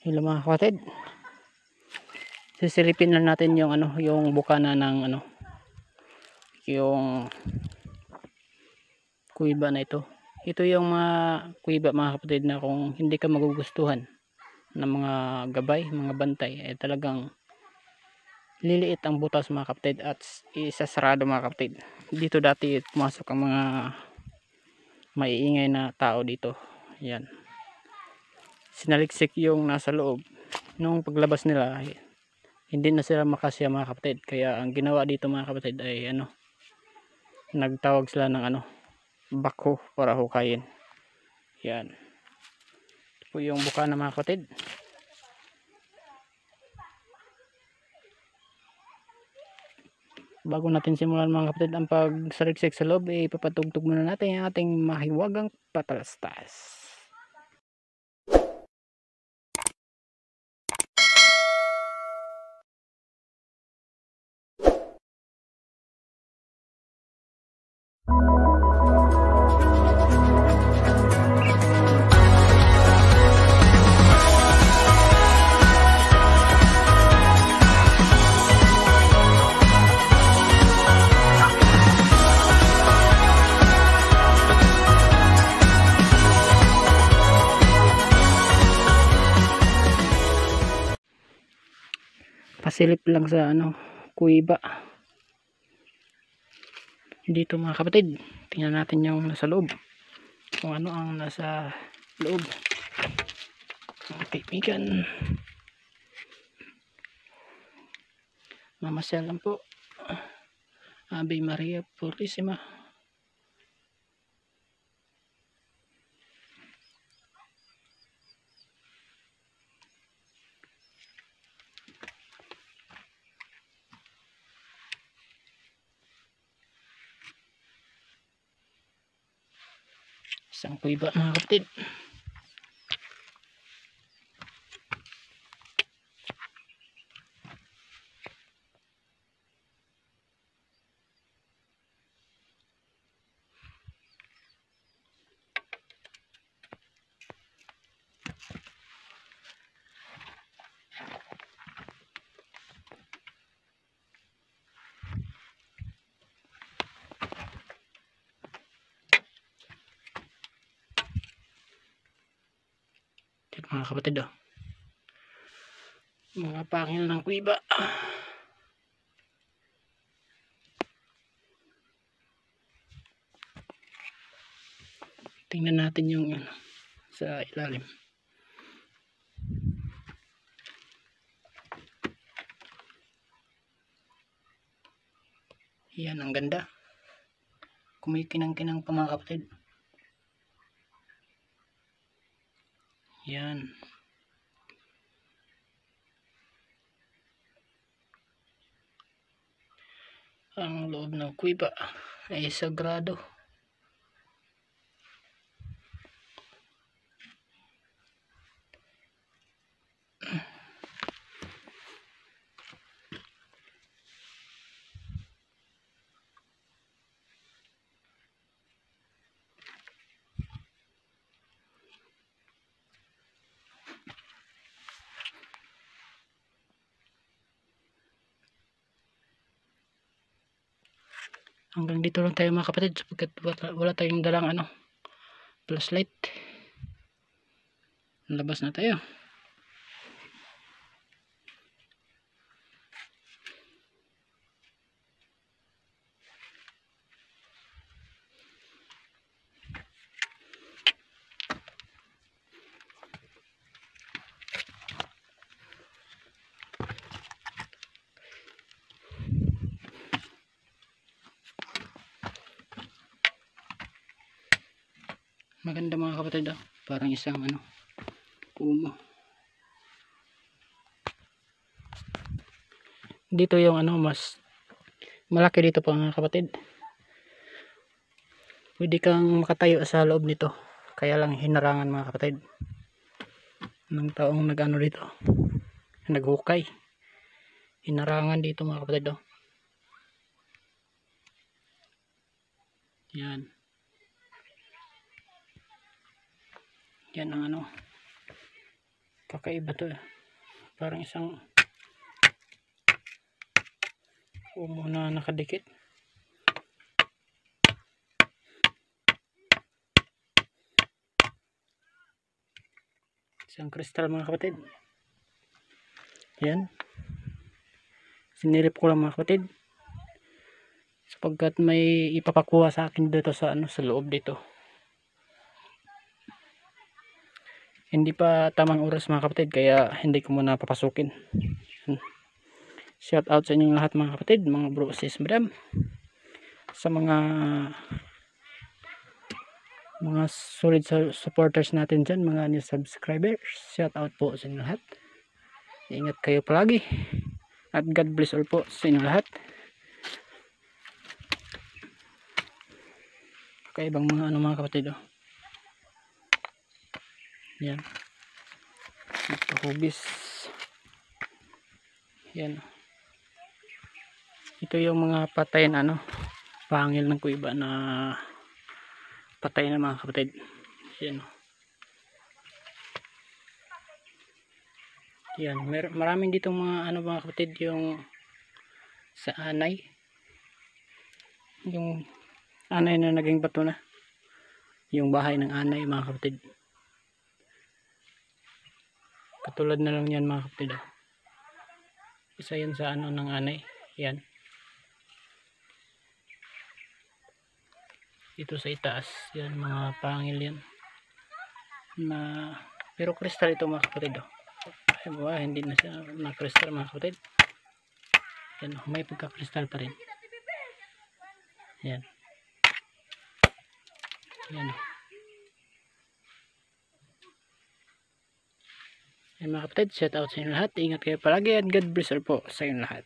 Hello mga kapatid. Sisilipin lang natin yung yung bukana ng yung kuiba na ito. Ito yung mga kuiba mga kapatid na kung hindi ka magugustuhan ng mga gabay, mga bantay, ay talagang liliit ang butas mga kapatid at isasarado mga kapatid. Dito dati pumasok ang mga maiingay na tao dito. Yan. Sinaliksik yung nasa loob. Nung paglabas nila, hindi na sila makasya mga kapatid, kaya ang ginawa dito mga kapatid ay nagtawag sila ng bako para hukayin. Yan ito po yung bukana mga kapatid. Bago natin simulan mga kapatid ang pagsaliksik sa loob, ipapatugtog muna natin ang ating mahiwagang patalastas. Pasilip lang sa kuiba dito mga kapatid. Tingnan natin yung nasa loob, kung ano ang nasa loob. Mga kaibigan, mamasyal lang po. Ave Maria Purisima. Isang kuiba mga kapatid. Mga kapatid, mga pangil ng kuiba. Tingnan natin yung sa ilalim. Yan, ang ganda. Kumikinang-kinang pa mga kapatid. Yan. Ang loob ng kuiba ay sagrado. Hanggang dito lang tayo mga kapatid, sapagkat wala tayong dalang flashlight. Labas na tayo. Maganda mga kapatid, parang isang pumo. Dito yung mas malaki dito pa mga kapatid. Pwede kang makatayo sa loob nito, kaya lang hinarangan mga kapatid ng taong dito, naghukay. Hinarangan dito mga kapatid. Yan. Yan ang Kakaiba to eh. Parang isang umo na nakadikit. Isang kristal mga kapatid. Yan. Sinilip ko lang mga kapatid. Sapagkat may ipapakuha sa akin dito sa sa loob dito. Hindi pa tamang oras mga kapatid, kaya hindi ko muna papasukin. Shout out sa inyong lahat mga kapatid, mga bro, sis, madam. Sa mga solid supporters natin dyan, mga new subscribers. Shout out po sa inyong lahat. Ingat kayo palagi. At God bless all po sa inyong lahat. Kakaibang mga mga kapatid oh. Yan. Hugis. Yan. Ito yung mga patay na pangil ng kuiba na patay na mga kapatid. Yan. Yan. Maraming dito mga mga kapatid yung sa anay. Yung anay na naging bato na. Yung bahay ng anay mga kapatid. Katulad na lang yan mga kapatid. Isa yan sa ng anay. Yan. Ito sa itaas. Yan mga pangil yan. Pero kristal ito mga kapatid. Ay, hindi na siya na kristal mga kapatid. Yan. May pagka-kristal pa rin. Yan. Yan. Yan mga kapatid, shout out sa inyo lahat. Ingat kayo palagi at God bless all po sa inyo lahat.